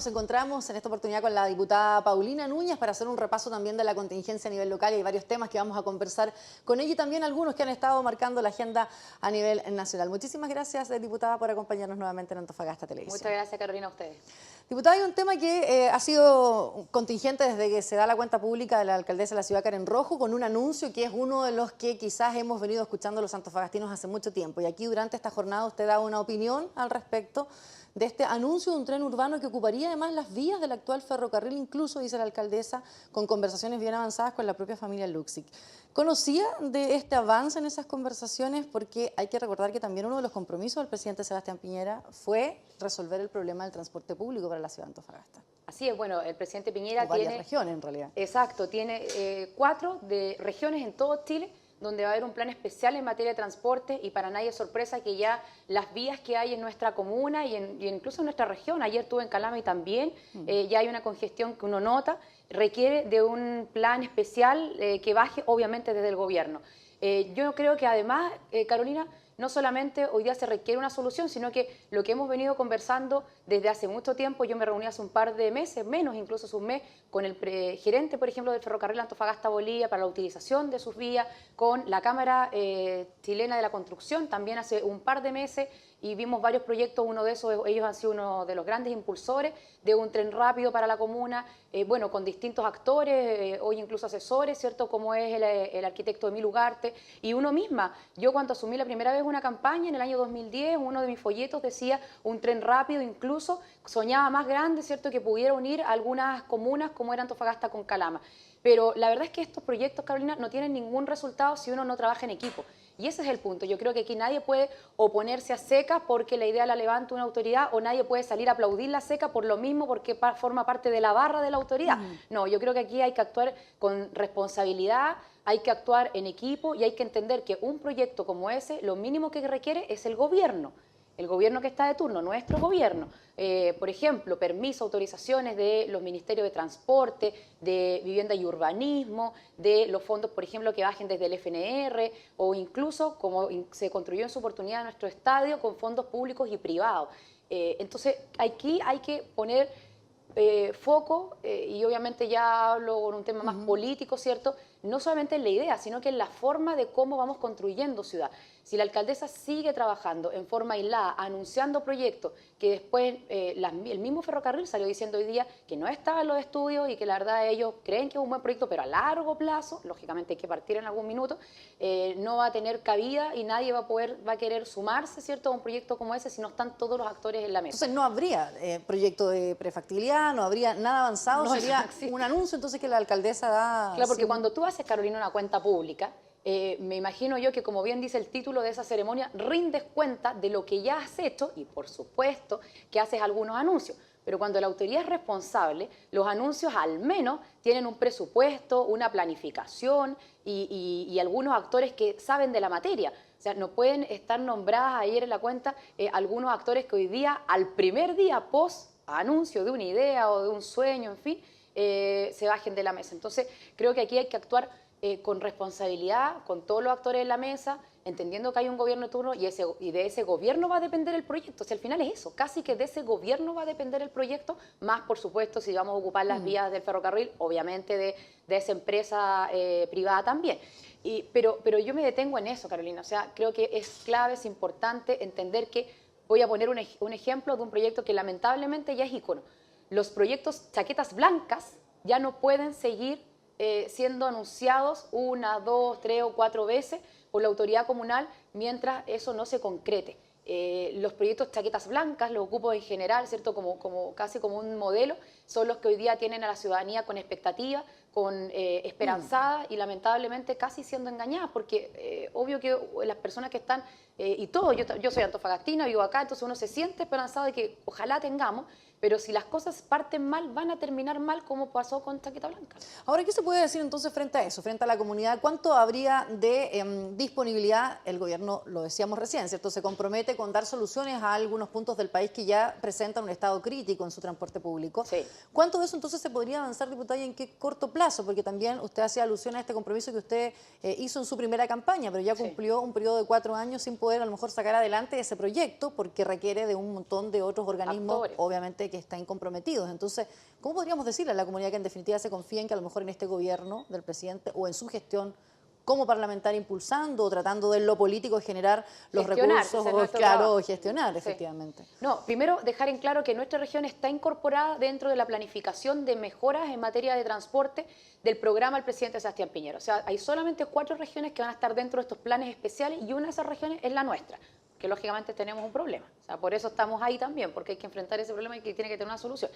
nos encontramos en esta oportunidad con la diputada Paulina Núñez para hacer un repaso también de la contingencia a nivel local y hay varios temas que vamos a conversar con ella y también algunos que han estado marcando la agenda a nivel nacional. Muchísimas gracias, diputada, por acompañarnos nuevamente en Antofagasta Televisión. Muchas gracias, Carolina, a ustedes. Diputada, hay un tema que ha sido contingente desde que se da la cuenta pública de la alcaldesa de la ciudad, Karen Rojo, con un anuncio que es uno de los que quizás hemos venido escuchando los antofagastinos hace mucho tiempo. Y aquí durante esta jornada usted da una opinión al respecto de este anuncio de un tren urbano que ocuparía además las vías del actual ferrocarril, incluso, dice la alcaldesa, con conversaciones bien avanzadas con la propia familia Luksic. ¿Conocía de este avance en esas conversaciones? Porque hay que recordar que también uno de los compromisos del presidente Sebastián Piñera fue resolver el problema del transporte público para la ciudad de Antofagasta. Así es, bueno, el presidente Piñera varias tiene... regiones, en realidad. Exacto, tiene 4 regiones en todo Chile, donde va a haber un plan especial en materia de transporte y para nadie es sorpresa que ya las vías que hay en nuestra comuna y incluso en nuestra región, ayer estuve en Calama y también ya hay una congestión que uno nota, requiere de un plan especial que baje obviamente desde el gobierno. Yo creo que además, Carolina, no solamente hoy día se requiere una solución, sino que lo que hemos venido conversando desde hace mucho tiempo, yo me reuní hace un par de meses, menos incluso hace un mes, con el gerente, por ejemplo, del ferrocarril Antofagasta-Bolivia para la utilización de sus vías, con la Cámara Chilena de la Construcción, también hace un par de meses, y vimos varios proyectos, uno de esos, ellos han sido uno de los grandes impulsores de un tren rápido para la comuna, bueno, con distintos actores, hoy incluso asesores, ¿cierto?, como es el arquitecto Emilio Ugarte, y uno misma. Yo cuando asumí la primera vez una campaña en el año 2010, uno de mis folletos decía un tren rápido, incluso soñaba más grande, ¿cierto?, que pudiera unir a algunas comunas como era Antofagasta con Calama. Pero la verdad es que estos proyectos, Carolina, no tienen ningún resultado si uno no trabaja en equipo. Y ese es el punto. Yo creo que aquí nadie puede oponerse a secas porque la idea la levanta una autoridad o nadie puede salir a aplaudir la seca por lo mismo porque forma parte de la barra de la autoridad. No, yo creo que aquí hay que actuar con responsabilidad, hay que actuar en equipo y hay que entender que un proyecto como ese, lo mínimo que requiere es el gobierno que está de turno, nuestro gobierno. Por ejemplo, permisos, autorizaciones de los ministerios de Transporte, de Vivienda y Urbanismo, de los fondos, por ejemplo, que bajen desde el FNR o incluso, como se construyó en su oportunidad nuestro estadio, con fondos públicos y privados. Entonces, aquí hay que poner foco, y obviamente ya hablo con un tema más político, ¿cierto?, no solamente en la idea, sino que en la forma de cómo vamos construyendo ciudad. Si la alcaldesa sigue trabajando en forma aislada, anunciando proyectos que después el mismo ferrocarril salió diciendo hoy día que no estaba en los estudios y que la verdad ellos creen que es un buen proyecto, pero a largo plazo, lógicamente hay que partir en algún minuto, no va a tener cabida y nadie va a querer sumarse, ¿cierto?, a un proyecto como ese si no están todos los actores en la mesa. Entonces no habría proyecto de prefactibilidad, no habría nada avanzado, no, sería un anuncio entonces que la alcaldesa da... Claro, porque cuando tú haces, Carolina, una cuenta pública, me imagino yo que, como bien dice el título de esa ceremonia, rindes cuenta de lo que ya has hecho y, por supuesto, que haces algunos anuncios. Pero cuando la autoridad es responsable, los anuncios al menos tienen un presupuesto, una planificación y algunos actores que saben de la materia. O sea, no pueden estar nombradas ayer en la cuenta algunos actores que hoy día, al primer día post anuncio de una idea o de un sueño, en fin, se bajen de la mesa. Entonces, creo que aquí hay que actuar con responsabilidad, con todos los actores en la mesa, entendiendo que hay un gobierno de turno y de ese gobierno va a depender el proyecto. Si al final es eso, casi que de ese gobierno va a depender el proyecto, más por supuesto si vamos a ocupar las vías del ferrocarril, obviamente de esa empresa privada también. Pero yo me detengo en eso, Carolina, o sea, creo que es clave, es importante entender que voy a poner un ejemplo de un proyecto que lamentablemente ya es ícono. Los proyectos chaquetas blancas ya no pueden seguir siendo anunciados 1, 2, 3 o 4 veces por la autoridad comunal mientras eso no se concrete. Los proyectos chaquetas blancas, los ocupo en general, ¿cierto?, casi como un modelo, son los que hoy día tienen a la ciudadanía con expectativa, con esperanzada y lamentablemente casi siendo engañadas, porque obvio que las personas que están, y todo, yo soy antofagastina, vivo acá, entonces uno se siente esperanzado de que ojalá tengamos, pero si las cosas parten mal, van a terminar mal como pasó con Chaqueta Blanca. Ahora, ¿qué se puede decir entonces frente a eso, frente a la comunidad? ¿Cuánto habría de disponibilidad? El gobierno, lo decíamos recién, ¿cierto?, se compromete con dar soluciones a algunos puntos del país que ya presentan un estado crítico en su transporte público. Sí. ¿Cuánto de eso entonces se podría avanzar, diputada, y en qué corto plazo? Porque también usted hacía alusión a este compromiso que usted hizo en su primera campaña, pero ya cumplió un periodo de 4 años sin poder a lo mejor sacar adelante ese proyecto porque requiere de un montón de otros organismos, Actores. obviamente, que están comprometidos. Entonces, ¿cómo podríamos decirle a la comunidad que en definitiva se confía en que a lo mejor en este gobierno del presidente o en su gestión como parlamentaria impulsando o tratando de lo político generar los Gestionar, recursos ese es o, nuestro claro, trabajo. gestionar Sí. efectivamente? No, primero dejar en claro que nuestra región está incorporada dentro de la planificación de mejoras en materia de transporte del programa del presidente Sebastián Piñera. O sea, hay solamente 4 regiones que van a estar dentro de estos planes especiales y una de esas regiones es la nuestra, que lógicamente tenemos un problema. O sea, por eso estamos ahí también, porque hay que enfrentar ese problema y que tiene que tener una solución.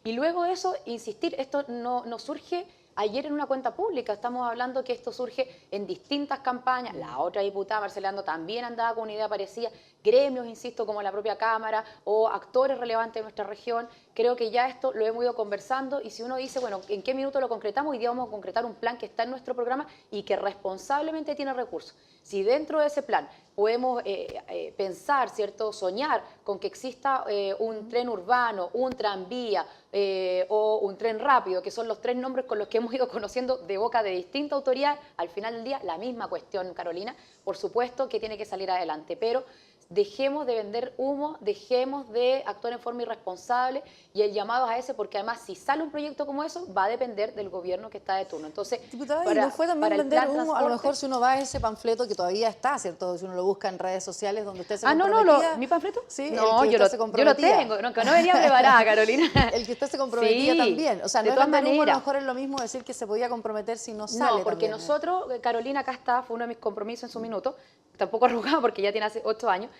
Y luego de eso, insistir, esto no surge ayer en una cuenta pública, estamos hablando que esto surge en distintas campañas, la otra diputada, Marcela Ando, también andaba con una idea parecida, gremios, insisto, como la propia Cámara o actores relevantes de nuestra región. Creo que ya esto lo hemos ido conversando y si uno dice, bueno, ¿en qué minuto lo concretamos? Hoy día vamos a concretar un plan que está en nuestro programa y que responsablemente tiene recursos. Si dentro de ese plan podemos pensar, ¿cierto?, soñar con que exista un tren urbano, un tranvía o un tren rápido, que son los 3 nombres con los que hemos ido conociendo de boca de distintas autoridades, al final del día la misma cuestión, Carolina, por supuesto que tiene que salir adelante, pero dejemos de vender humo, dejemos de actuar en forma irresponsable y el llamado a ese, porque además si sale un proyecto como eso, va a depender del gobierno que está de turno. Entonces, Diputada, y no fue también el vender plan humo, a lo transporte- mejor si uno va a ese panfleto que todavía está, ¿cierto? Si uno lo busca en redes sociales donde usted se Ah, no, comprometía. ¿mi panfleto? Sí, No, el que yo usted se lo comprometía. tengo, no, que no venía preparada, Carolina. El que usted se comprometía Sí, también. O sea, de no es todas vender humo, a lo maneras. mejor es lo mismo decir que se podía comprometer si no sale No, porque también. nosotros, Carolina, acá está, fue uno de mis compromisos en su minuto, tampoco arrugado porque ya tiene hace 8 años.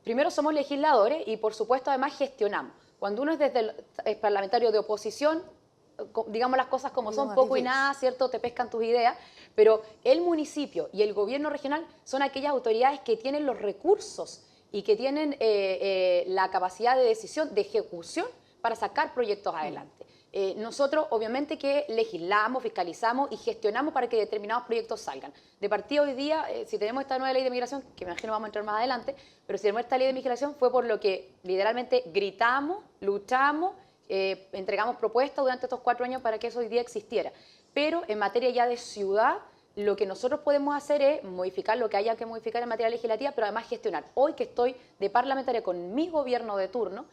Primero somos legisladores y por supuesto además gestionamos. Cuando uno es desde el parlamentario de oposición, digamos las cosas como son, poco y nada, ¿cierto? Te pescan tus ideas, pero el municipio y el gobierno regional son aquellas autoridades que tienen los recursos y que tienen la capacidad de decisión, de ejecución para sacar proyectos adelante. Nosotros obviamente que legislamos, fiscalizamos y gestionamos para que determinados proyectos salgan. De partida hoy día, si tenemos esta nueva ley de migración, que me imagino vamos a entrar más adelante, pero si tenemos esta ley de migración fue por lo que literalmente gritamos, luchamos, entregamos propuestas durante estos 4 años para que eso hoy día existiera. Pero en materia ya de ciudad, lo que nosotros podemos hacer es modificar lo que haya que modificar en materia legislativa, pero además gestionar. Hoy que estoy de parlamentaria con mi gobierno de turno,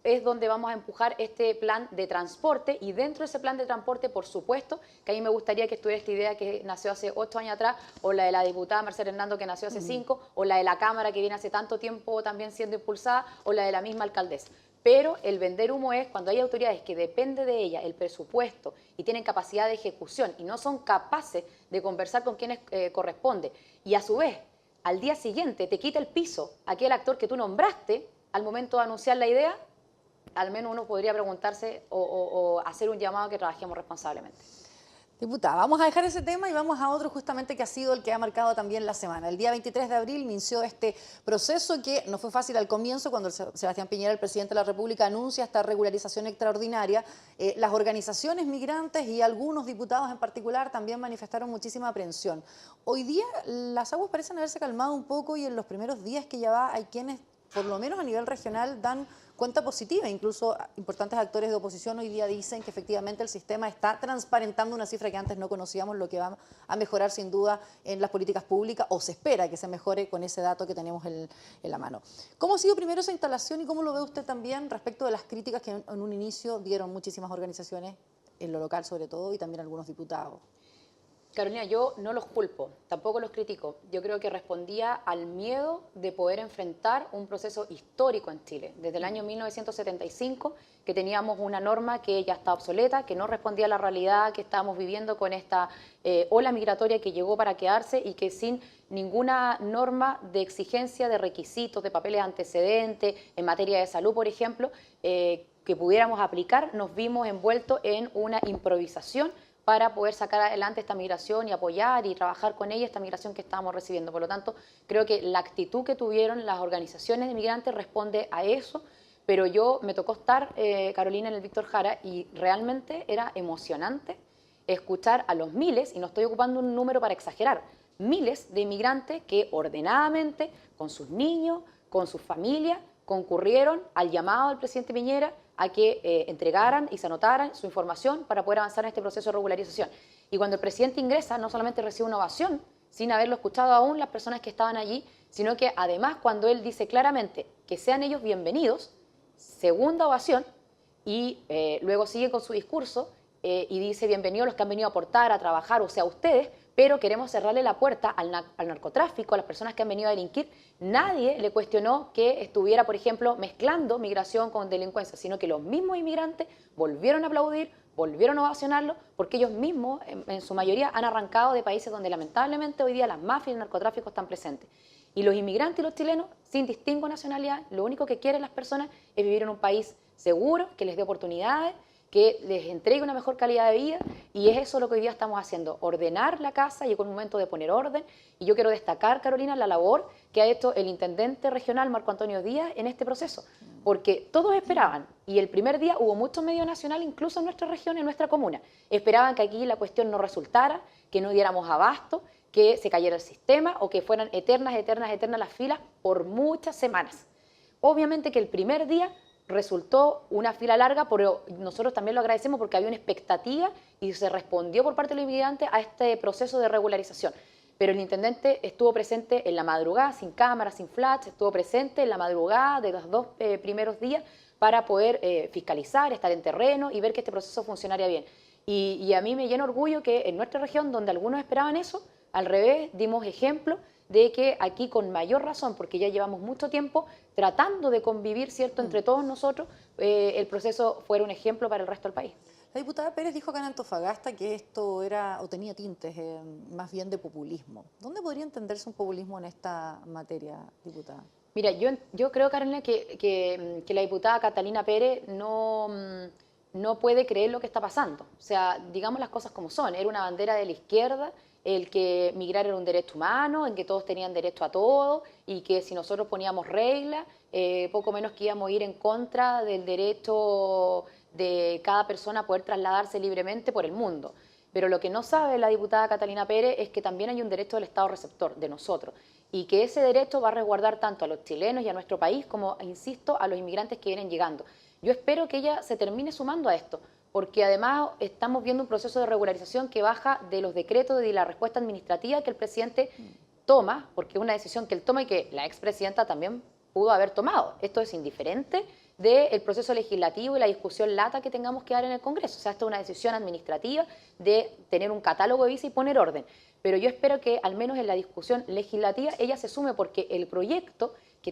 es donde vamos a empujar este plan de transporte y dentro de ese plan de transporte, por supuesto, que a mí me gustaría que estuviera esta idea que nació hace 8 años atrás, o la de la diputada Marcela Hernando que nació hace 5, o la de la Cámara que viene hace tanto tiempo también siendo impulsada, o la de la misma alcaldesa. Pero el vender humo es cuando hay autoridades que depende de ella el presupuesto y tienen capacidad de ejecución y no son capaces de conversar con quienes corresponde y a su vez al día siguiente te quita el piso aquel actor que tú nombraste al momento de anunciar la idea, al menos uno podría preguntarse o hacer un llamado a que trabajemos responsablemente. Diputada, vamos a dejar ese tema y vamos a otro justamente que ha sido el que ha marcado también la semana. El día 23 de abril inició este proceso que no fue fácil al comienzo cuando Sebastián Piñera, el presidente de la República, anuncia esta regularización extraordinaria. Las organizaciones migrantes y algunos diputados en particular también manifestaron muchísima aprensión. Hoy día las aguas parecen haberse calmado un poco y en los primeros días que ya va hay quienes, por lo menos a nivel regional, dan cuenta positiva. Incluso importantes actores de oposición hoy día dicen que efectivamente el sistema está transparentando una cifra que antes no conocíamos, lo que va a mejorar sin duda en las políticas públicas, o se espera que se mejore con ese dato que tenemos en la mano. ¿Cómo ha sido primero esa instalación y cómo lo ve usted también respecto de las críticas que en un inicio dieron muchísimas organizaciones, en lo local sobre todo, y también algunos diputados? Carolina, yo no los culpo, tampoco los critico. Yo creo que respondía al miedo de poder enfrentar un proceso histórico en Chile. Desde el año 1975, que teníamos una norma que ya está obsoleta, que no respondía a la realidad que estábamos viviendo con esta ola migratoria que llegó para quedarse y que sin ninguna norma de exigencia de requisitos, de papeles antecedentes, en materia de salud, por ejemplo, que pudiéramos aplicar, nos vimos envueltos en una improvisación para poder sacar adelante esta migración y apoyar y trabajar con ella esta migración que estábamos recibiendo. Por lo tanto, creo que la actitud que tuvieron las organizaciones de migrantes responde a eso, pero me tocó estar, Carolina, en el Víctor Jara y realmente era emocionante escuchar a los miles, y no estoy ocupando un número para exagerar, miles de inmigrantes que ordenadamente, con sus niños, con sus familias, concurrieron al llamado del presidente Piñera a que entregaran y se anotaran su información para poder avanzar en este proceso de regularización. Y cuando el presidente ingresa, no solamente recibe una ovación, sin haberlo escuchado aún las personas que estaban allí, sino que además cuando él dice claramente que sean ellos bienvenidos, segunda ovación, y luego sigue con su discurso y dice bienvenidos los que han venido a aportar, a trabajar, o sea, ustedes, pero queremos cerrarle la puerta al narcotráfico, a las personas que han venido a delinquir. Nadie le cuestionó que estuviera, por ejemplo, mezclando migración con delincuencia, sino que los mismos inmigrantes volvieron a aplaudir, volvieron a ovacionarlo, porque ellos mismos, en su mayoría, han arrancado de países donde lamentablemente hoy día las mafias y el narcotráfico están presentes. Y los inmigrantes y los chilenos, sin distingo de nacionalidad, lo único que quieren las personas es vivir en un país seguro, que les dé oportunidades, que les entregue una mejor calidad de vida, y es eso lo que hoy día estamos haciendo, ordenar la casa. Llegó el momento de poner orden, y yo quiero destacar, Carolina, la labor que ha hecho el intendente regional Marco Antonio Díaz en este proceso, porque todos esperaban, y el primer día hubo mucho medio nacional, incluso en nuestra región, en nuestra comuna, esperaban que aquí la cuestión no resultara, que no diéramos abasto, que se cayera el sistema o que fueran eternas las filas por muchas semanas. Obviamente que el primer día resultó una fila larga, pero nosotros también lo agradecemos porque había una expectativa y se respondió por parte de los inmigrantes a este proceso de regularización. Pero el intendente estuvo presente en la madrugada, sin cámaras, sin flash, estuvo presente en la madrugada de los 2 primeros días para poder fiscalizar, estar en terreno y ver que este proceso funcionaría bien. Y a mí me llena orgullo que en nuestra región, donde algunos esperaban eso, al revés, dimos ejemplo de que aquí con mayor razón, porque ya llevamos mucho tiempo tratando de convivir, ¿cierto?, entre todos nosotros, el proceso fuera un ejemplo para el resto del país. La diputada Pérez dijo acá en Antofagasta que esto era o tenía tintes más bien de populismo. ¿Dónde podría entenderse un populismo en esta materia, diputada? Mira, yo creo, Carolina, que la diputada Catalina Pérez no puede creer lo que está pasando. O sea, digamos las cosas como son. Era una bandera de la izquierda el que migrar era un derecho humano, en que todos tenían derecho a todo y que si nosotros poníamos reglas, poco menos que íbamos a ir en contra del derecho de cada persona a poder trasladarse libremente por el mundo. Pero lo que no sabe la diputada Catalina Pérez es que también hay un derecho del Estado receptor, de nosotros, y que ese derecho va a resguardar tanto a los chilenos y a nuestro país como, insisto, a los inmigrantes que vienen llegando. Yo espero que ella se termine sumando a esto, porque además estamos viendo un proceso de regularización que baja de los decretos y de la respuesta administrativa que el presidente toma, porque es una decisión que él toma y que la expresidenta también pudo haber tomado. Esto es indiferente del proceso legislativo y la discusión lata que tengamos que dar en el Congreso. O sea, esto es una decisión administrativa de tener un catálogo de visas y poner orden. Pero yo espero que al menos en la discusión legislativa ella se sume, porque el proyecto que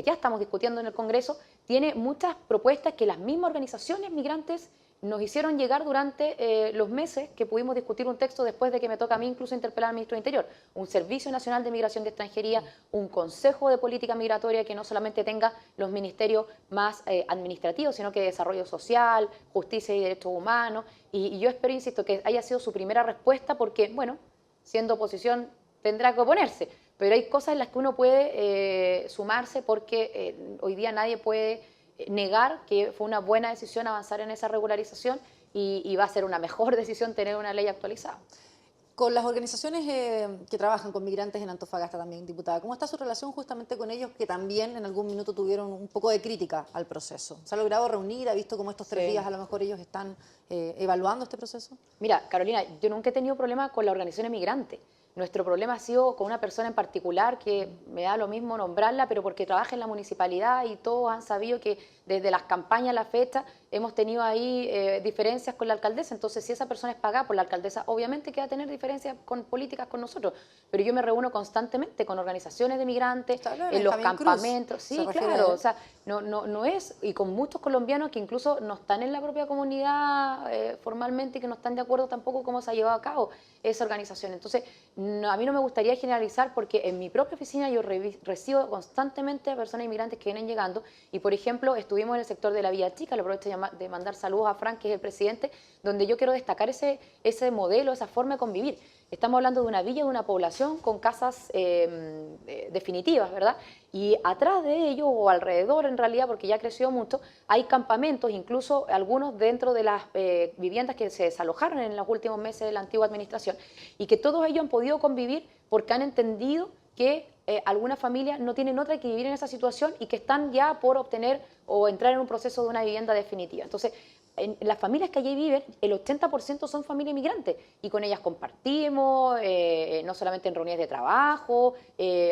ya estamos discutiendo en el Congreso tiene muchas propuestas que las mismas organizaciones migrantes nos hicieron llegar durante los meses que pudimos discutir un texto después de que me toca a mí incluso interpelar al ministro de Interior. Un Servicio Nacional de Migración de Extranjería, un Consejo de Política Migratoria que no solamente tenga los ministerios más administrativos, sino que desarrollo social, justicia y derechos humanos. Y yo espero, insisto, que haya sido su primera respuesta porque, bueno, siendo oposición tendrá que oponerse, pero hay cosas en las que uno puede sumarse porque hoy día nadie puede negar que fue una buena decisión avanzar en esa regularización y va a ser una mejor decisión tener una ley actualizada. Con las organizaciones que trabajan con migrantes en Antofagasta también, diputada, ¿cómo está su relación justamente con ellos que también en algún minuto tuvieron un poco de crítica al proceso? ¿Se ha logrado reunir? ¿Ha visto cómo estos 3 días a lo mejor ellos están evaluando este proceso? Mira, Carolina, yo nunca he tenido problema con las organizaciones migrantes. Nuestro problema ha sido con una persona en particular que me da lo mismo nombrarla, pero porque trabaja en la municipalidad y todos han sabido que desde las campañas a la fecha hemos tenido ahí diferencias con la alcaldesa. Entonces, si esa persona es pagada por la alcaldesa, obviamente que va a tener diferencias con políticas con nosotros. Pero yo me reúno constantemente con organizaciones de migrantes, en los campamentos. Sí, claro, o sea, no es, y con muchos colombianos que incluso no están en la propia comunidad formalmente y que no están de acuerdo tampoco cómo se ha llevado a cabo esa organización. Entonces, a mí no me gustaría generalizar porque en mi propia oficina yo recibo constantemente a personas inmigrantes que vienen llegando y, por ejemplo, estuvimos en el sector de la Villa Chica, lo aprovecho de mandar saludos a Frank, que es el presidente, donde yo quiero destacar ese modelo, esa forma de convivir. Estamos hablando de una villa, de una población con casas definitivas, ¿verdad? Y atrás de ellos, o alrededor en realidad, porque ya creció mucho, hay campamentos, incluso algunos dentro de las viviendas que se desalojaron en los últimos meses de la antigua administración, y que todos ellos han podido convivir porque han entendido que algunas familias no tienen otra que vivir en esa situación y que están ya por obtener o entrar en un proceso de una vivienda definitiva. Entonces, en las familias que allí viven, el 80% son familias inmigrantes y con ellas compartimos, no solamente en reuniones de trabajo,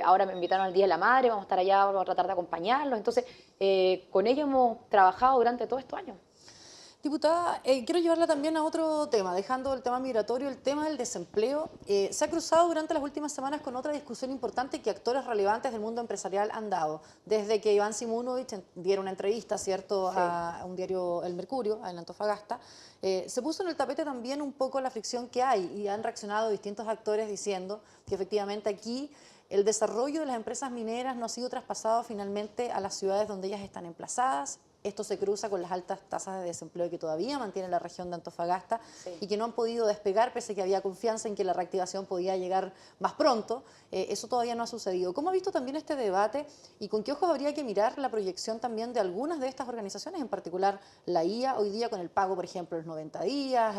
ahora me invitaron al Día de la Madre, vamos a estar allá, vamos a tratar de acompañarlos, entonces con ellos hemos trabajado durante todos estos años. Diputada, quiero llevarla también a otro tema, dejando el tema migratorio, el tema del desempleo. Se ha cruzado durante las últimas semanas con otra discusión importante que actores relevantes del mundo empresarial han dado. Desde que Iván Simunovich diera una entrevista, ¿cierto?, sí, a un diario, El Mercurio, en Antofagasta, se puso en el tapete también un poco la fricción que hay y han reaccionado distintos actores diciendo que efectivamente aquí el desarrollo de las empresas mineras no ha sido traspasado finalmente a las ciudades donde ellas están emplazadas. Esto se cruza con las altas tasas de desempleo que todavía mantiene la región de Antofagasta, sí, y que no han podido despegar pese a que había confianza en que la reactivación podía llegar más pronto. Eso todavía no ha sucedido. ¿Cómo ha visto también este debate y con qué ojos habría que mirar la proyección también de algunas de estas organizaciones, en particular la IA, hoy día con el pago, por ejemplo, de los 90 días,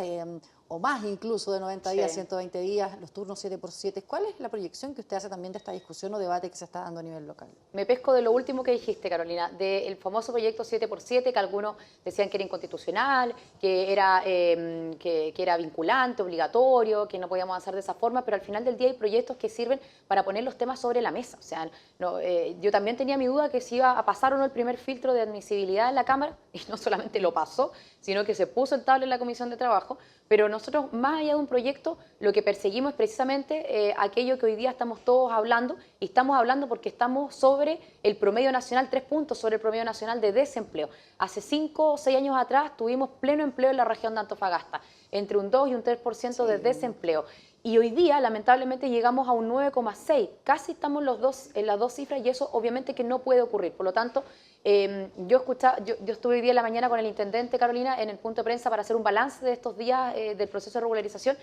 o más incluso de 90 días, sí, 120 días, los turnos 7x7? ¿Cuál es la proyección que usted hace también de esta discusión o debate que se está dando a nivel local? Me pesco de lo último que dijiste, Carolina, del famoso proyecto 7x7, que algunos decían que era inconstitucional, que era vinculante, obligatorio, que no podíamos avanzar de esa forma, pero al final del día hay proyectos que sirven para poner los temas sobre la mesa. O sea, no, yo también tenía mi duda que si iba a pasar o no el primer filtro de admisibilidad en la Cámara, y no solamente lo pasó, sino que se puso en tabla en la Comisión de Trabajo, pero nosotros, más allá de un proyecto, lo que perseguimos es precisamente aquello que hoy día estamos todos hablando, y estamos hablando porque estamos sobre el promedio nacional, 3 puntos sobre el promedio nacional de desempleo. Hace 5 o 6 años atrás tuvimos pleno empleo en la región de Antofagasta, entre un 2 y un 3% de desempleo. Y hoy día, lamentablemente, llegamos a un 9,6. Casi estamos en las dos cifras y eso obviamente que no puede ocurrir. Por lo tanto, yo estuve hoy día en la mañana con el intendente, Carolina, en el punto de prensa para hacer un balance de estos días del proceso de regularización.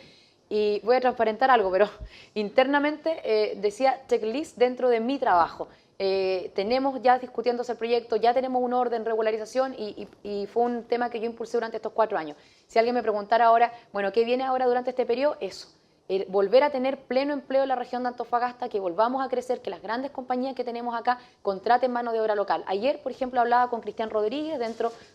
Y voy a transparentar algo, pero internamente decía checklist dentro de mi trabajo. Tenemos ya discutiéndose el proyecto, ya tenemos un orden de regularización y fue un tema que yo impulsé durante estos 4 años. Si alguien me preguntara ahora, bueno, ¿qué viene ahora durante este periodo? Eso. Volver a tener pleno empleo en la región de Antofagasta, que volvamos a crecer, que las grandes compañías que tenemos acá contraten mano de obra local. Ayer, por ejemplo, hablaba con Cristian Rodríguez,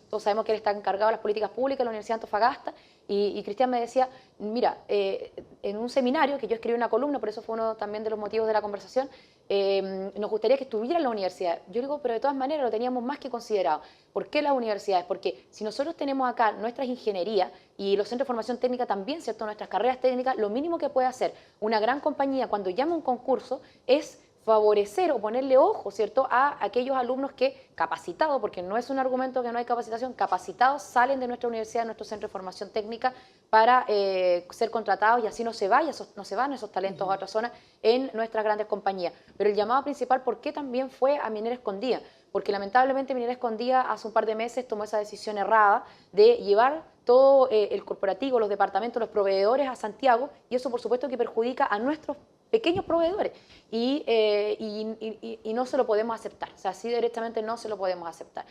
todos sabemos que él está encargado de las políticas públicas de la Universidad de Antofagasta, y Cristian me decía, mira, en un seminario, que yo escribí una columna, por eso fue uno también de los motivos de la conversación, nos gustaría que estuviera en la universidad. Yo digo, pero de todas maneras lo teníamos más que considerado. ¿Por qué las universidades? Porque si nosotros tenemos acá nuestras ingenierías y los centros de formación técnica también, ¿cierto?, nuestras carreras técnicas, lo mínimo que puede hacer una gran compañía cuando llama a un concurso es favorecer o ponerle ojo, ¿cierto?, a aquellos alumnos que capacitados, porque no es un argumento que no hay capacitación, capacitados salen de nuestra universidad, de nuestro centro de formación técnica para ser contratados y así no se van esos talentos a otras zonas en nuestras grandes compañías. Pero el llamado principal, ¿por qué también fue a Minera Escondida? Porque lamentablemente Minera Escondida hace un par de meses tomó esa decisión errada de llevar todo el corporativo, los departamentos, los proveedores a Santiago, y eso por supuesto que perjudica a nuestros pequeños proveedores y no se lo podemos aceptar, o sea, así directamente no se lo podemos aceptar.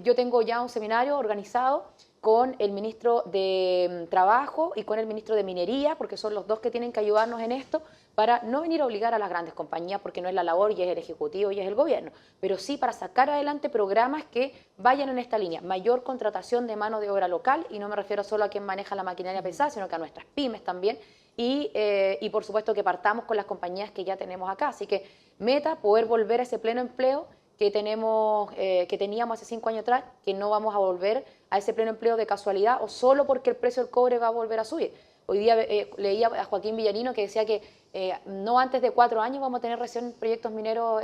Yo tengo ya un seminario organizado con el ministro de Trabajo y con el ministro de Minería, porque son los dos que tienen que ayudarnos en esto, para no venir a obligar a las grandes compañías, porque no es la labor y es el Ejecutivo y es el Gobierno, pero sí para sacar adelante programas que vayan en esta línea, mayor contratación de mano de obra local, y no me refiero solo a quien maneja la maquinaria pesada, sino que a nuestras pymes también, y por supuesto que partamos con las compañías que ya tenemos acá. Así que meta, poder volver a ese pleno empleo que teníamos hace 5 años atrás, que no vamos a volver a ese pleno empleo de casualidad o solo porque el precio del cobre va a volver a subir. Hoy día leía a Joaquín Villarino que decía que no antes de 4 años vamos a tener recién proyectos mineros,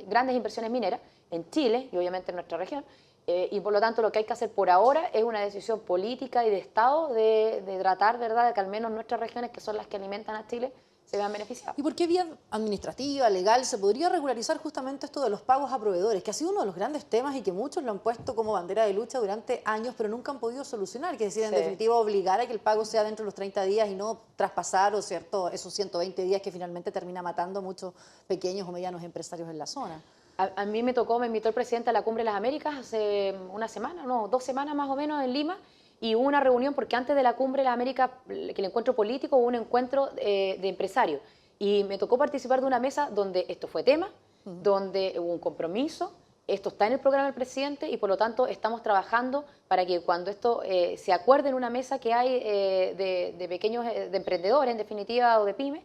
grandes inversiones mineras en Chile y obviamente en nuestra región. Y por lo tanto lo que hay que hacer por ahora es una decisión política y de Estado de tratar, ¿verdad?, de que al menos nuestras regiones, que son las que alimentan a Chile, se vean beneficiadas. ¿Y por qué vía administrativa, legal, se podría regularizar justamente esto de los pagos a proveedores, que ha sido uno de los grandes temas y que muchos lo han puesto como bandera de lucha durante años, pero nunca han podido solucionar? Que es decir, en definitiva, obligar a que el pago sea dentro de los 30 días y no traspasar esos 120 días que finalmente termina matando a muchos pequeños o medianos empresarios en la zona. A mí me invitó el presidente a la Cumbre de las Américas hace 2 semanas más o menos en Lima, y hubo una reunión porque antes de la Cumbre de las Américas, que el encuentro político, hubo un encuentro de empresarios. Y me tocó participar de una mesa donde esto fue tema, donde hubo un compromiso esto está en el programa del presidente y por lo tanto estamos trabajando para que cuando esto se acuerde en una mesa que hay de pequeños, de emprendedores en definitiva o de pymes,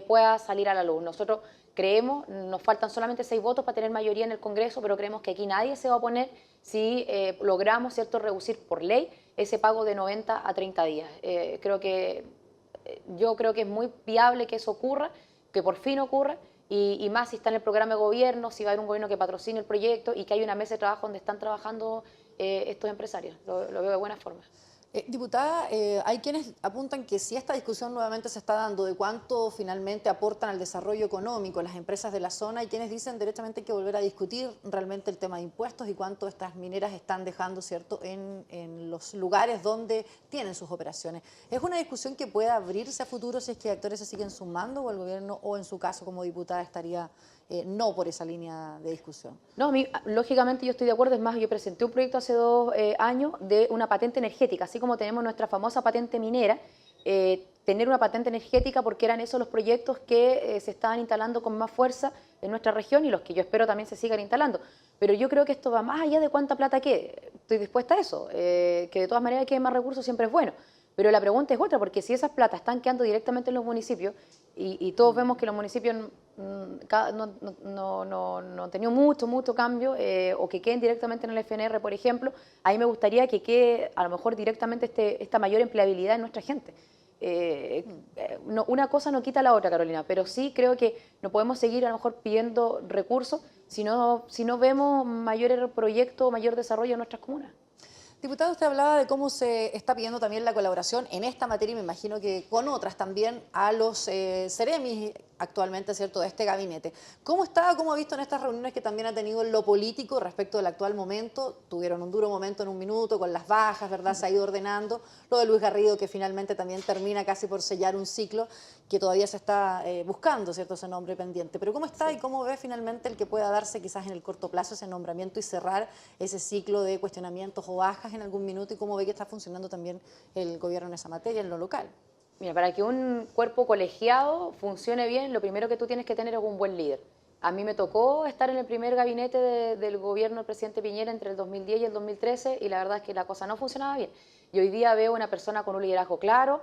pueda salir a la luz. Nosotros creemos, nos faltan solamente 6 votos para tener mayoría en el Congreso, pero creemos que aquí nadie se va a oponer si logramos, ¿cierto?, reducir por ley ese pago de 90 a 30 días. Yo creo que es muy viable que eso ocurra, que por fin ocurra, y más si está en el programa de gobierno, si va a haber un gobierno que patrocine el proyecto y que hay una mesa de trabajo donde están trabajando estos empresarios. Lo veo de buena forma. Diputada, hay quienes apuntan que si esta discusión nuevamente se está dando de cuánto finalmente aportan al desarrollo económico las empresas de la zona, hay quienes dicen derechamente hay que volver a discutir realmente el tema de impuestos y cuánto estas mineras están dejando, ¿cierto?, en los lugares donde tienen sus operaciones. ¿Es una discusión que pueda abrirse a futuro si es que actores se siguen sumando o el gobierno, o en su caso como diputada, estaría no por esa línea de discusión? No, a mí, lógicamente yo estoy de acuerdo. Es más, yo presenté un proyecto hace 2 años de una patente energética, así como tenemos nuestra famosa patente minera, tener una patente energética, porque eran esos los proyectos que se estaban instalando con más fuerza en nuestra región y los que yo espero también se sigan instalando. Pero yo creo que esto va más allá de cuánta plata quede. Estoy dispuesta a eso, que de todas maneras que haya más recursos siempre es bueno. Pero la pregunta es otra, porque si esas platas están quedando directamente en los municipios y todos vemos que los municipios no han tenido mucho cambio, o que queden directamente en el FNR, por ejemplo, ahí me gustaría que quede a lo mejor directamente esta mayor empleabilidad en nuestra gente. Una cosa no quita la otra, Carolina, pero sí creo que no podemos seguir a lo mejor pidiendo recursos si no vemos mayor proyecto, mayor desarrollo en nuestras comunas. Diputado, usted hablaba de cómo se está pidiendo también la colaboración en esta materia y me imagino que con otras también a los Ceremis actualmente, ¿cierto?, de este gabinete. ¿Cómo ha visto en estas reuniones que también ha tenido en lo político respecto del actual momento? Tuvieron un duro momento en un minuto con las bajas, ¿verdad? Se ha ido ordenando. Lo de Luis Garrido, que finalmente también termina casi por sellar un ciclo que todavía se está buscando, ¿cierto?, ese nombre pendiente. Pero ¿cómo está y cómo ve finalmente el que pueda darse quizás en el corto plazo ese nombramiento y cerrar ese ciclo de cuestionamientos o bajas en algún minuto? ¿Y cómo ve que está funcionando también el gobierno en esa materia, en lo local? Mira, para que un cuerpo colegiado funcione bien, lo primero que tú tienes que tener es un buen líder. A mí me tocó estar en el primer gabinete del gobierno del presidente Piñera entre el 2010 y el 2013 y la verdad es que la cosa no funcionaba bien. Y hoy día veo una persona con un liderazgo claro,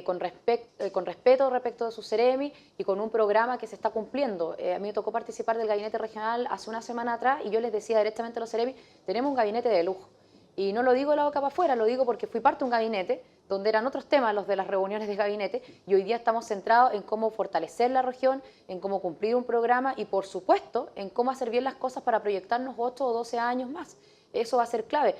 con respeto respecto de su Ceremi y con un programa que se está cumpliendo. A mí me tocó participar del gabinete regional hace una semana atrás y yo les decía directamente a los Ceremi, tenemos un gabinete de lujo. Y no lo digo de la boca para afuera, lo digo porque fui parte de un gabinete donde eran otros temas los de las reuniones de gabinete y hoy día estamos centrados en cómo fortalecer la región, en cómo cumplir un programa y por supuesto en cómo hacer bien las cosas para proyectarnos 8 o 12 años más. Eso va a ser clave.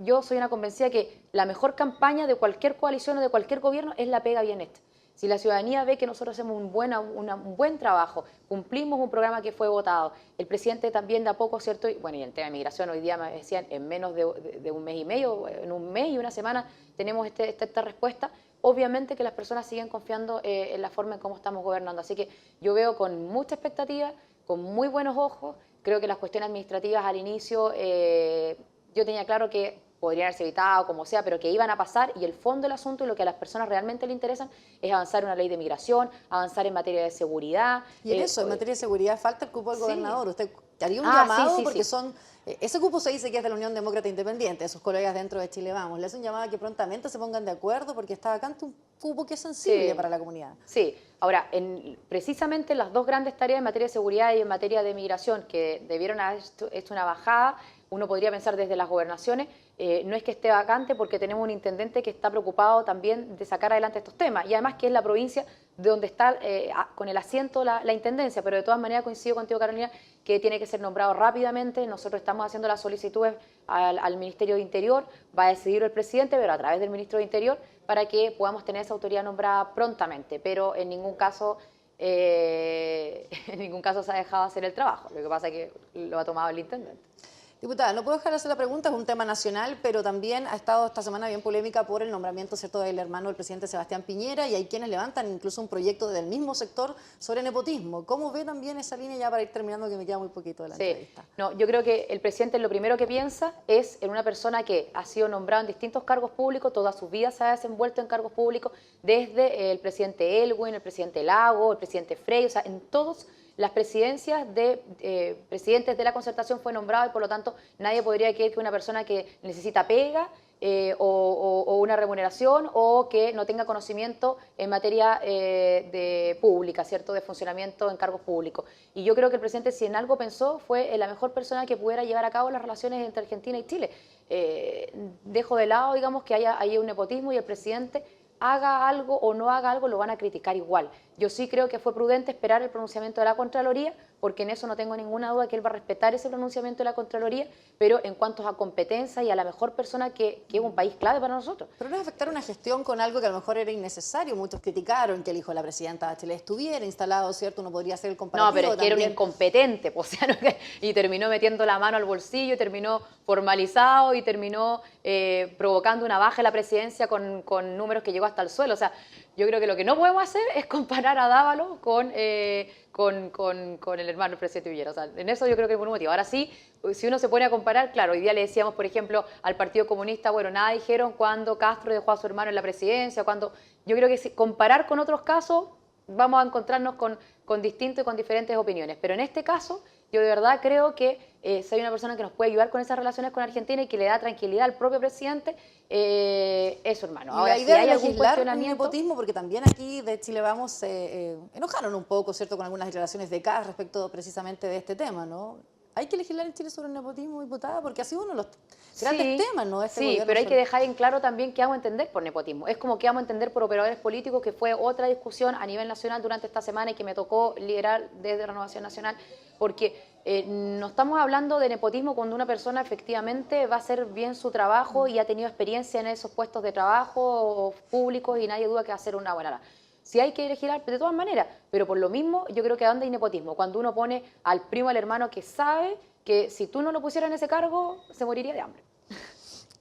Yo soy una convencida que la mejor campaña de cualquier coalición o de cualquier gobierno es la pega bien hecha. Si la ciudadanía ve que nosotros hacemos un buen trabajo, cumplimos un programa que fue votado, el presidente también de a poco, ¿cierto? Bueno, y en tema de migración hoy día me decían en menos de un mes y medio, en un mes y una semana tenemos esta respuesta, obviamente que las personas siguen confiando en la forma en cómo estamos gobernando. Así que yo veo con mucha expectativa, con muy buenos ojos, creo que las cuestiones administrativas al inicio, yo tenía claro que podrían haberse evitado, como sea, pero que iban a pasar y el fondo del asunto y lo que a las personas realmente le interesan es avanzar en una ley de migración, avanzar en materia de seguridad. Y en eso, en materia de seguridad, falta el cupo del gobernador. ¿Usted haría un sí, llamado? Porque son... Ese cupo se dice que es de la Unión Demócrata Independiente, de sus colegas dentro de Chile Vamos. Le hace un llamado a que prontamente se pongan de acuerdo porque está vacante un cupo que es sensible para la comunidad. Sí, ahora, precisamente las dos grandes tareas en materia de seguridad y en materia de migración que debieron haber hecho una bajada, uno podría pensar desde las gobernaciones, no es que esté vacante porque tenemos un intendente que está preocupado también de sacar adelante estos temas y además que es la provincia de donde está con el asiento la intendencia, pero de todas maneras coincido contigo, Carolina, que tiene que ser nombrado rápidamente. Nosotros estamos haciendo las solicitudes al Ministerio de Interior, va a decidir el presidente, pero a través del Ministro de Interior, para que podamos tener esa autoridad nombrada prontamente, pero en ningún caso se ha dejado hacer el trabajo, lo que pasa es que lo ha tomado el intendente. Diputada, no puedo dejar de hacer la pregunta, es un tema nacional, pero también ha estado esta semana bien polémica por el nombramiento, ¿cierto?, del hermano del presidente Sebastián Piñera y hay quienes levantan incluso un proyecto del mismo sector sobre nepotismo. ¿Cómo ve también esa línea ya para ir terminando, que me queda muy poquito de la entrevista? No, yo creo que el presidente lo primero que piensa es en una persona que ha sido nombrada en distintos cargos públicos, toda su vida se ha desenvuelto en cargos públicos, desde el presidente Elwin, el presidente Lago, el presidente Frey, o sea, en todos las presidencias de presidentes de la concertación fue nombrado y por lo tanto nadie podría creer que una persona que necesita pega o una remuneración o que no tenga conocimiento en materia de pública, ¿cierto? De funcionamiento en cargos públicos. Y yo creo que el presidente, si en algo pensó, fue en la mejor persona que pudiera llevar a cabo las relaciones entre Argentina y Chile. Dejo de lado, digamos, que haya un nepotismo y el presidente haga algo o no haga algo, lo van a criticar igual. Yo sí creo que fue prudente esperar el pronunciamiento de la Contraloría, porque en eso no tengo ninguna duda que él va a respetar ese pronunciamiento de la Contraloría, pero en cuanto a competencia y a la mejor persona que es un país clave para nosotros. Pero no es afectar una gestión con algo que a lo mejor era innecesario. Muchos criticaron que el hijo de la presidenta Bachelet estuviera instalado, ¿cierto? Uno podría hacer el comparativo. No, pero es que también. era un incompetente, pues, o sea, y terminó metiendo la mano al bolsillo, y terminó formalizado y terminó provocando una baja en la presidencia con números que llegó hasta el suelo. O sea, yo creo que lo que no podemos hacer es comparar a Dávalos con el hermano del presidente Piñera. O sea, en eso yo creo que es un motivo. Ahora sí, si uno se pone a comparar, claro, hoy día le decíamos, por ejemplo, al Partido Comunista, bueno, nada dijeron cuando Castro dejó a su hermano en la presidencia, cuando yo creo que si comparar con otros casos vamos a encontrarnos con distintas y con diferentes opiniones. Pero en este caso, yo de verdad creo que si hay una persona que nos puede ayudar con esas relaciones con Argentina y que le da tranquilidad al propio presidente, es su hermano. Y ahora, la idea si hay de algún legislar un cuestionamiento... nepotismo, porque también aquí de Chile Vamos se enojaron un poco, ¿cierto?, con algunas declaraciones de Kast respecto precisamente de este tema, ¿no? Hay que legislar en Chile sobre el nepotismo, diputada, porque ha sido uno de los grandes temas, ¿no? Sí, pero hay que dejar en claro también qué vamos a entender por nepotismo. Es como que vamos a entender por operadores políticos, que fue otra discusión a nivel nacional durante esta semana y que me tocó liderar desde Renovación Nacional, porque no estamos hablando de nepotismo cuando una persona efectivamente va a hacer bien su trabajo y ha tenido experiencia en esos puestos de trabajo públicos y nadie duda que va a hacer una buena labor. Si hay que elegir de todas maneras, pero por lo mismo yo creo que ¿a dónde hay nepotismo? Cuando uno pone al primo, al hermano que sabe que si tú no lo pusieras en ese cargo, se moriría de hambre.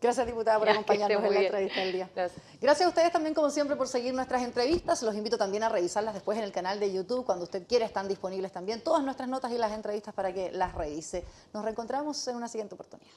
Gracias, diputada, por acompañarnos en la bien. entrevista del día. Gracias. Gracias a ustedes también, como siempre, por seguir nuestras entrevistas. Los invito también a revisarlas después en el canal de YouTube. Cuando usted quiera, están disponibles también todas nuestras notas y las entrevistas para que las revise. Nos reencontramos en una siguiente oportunidad.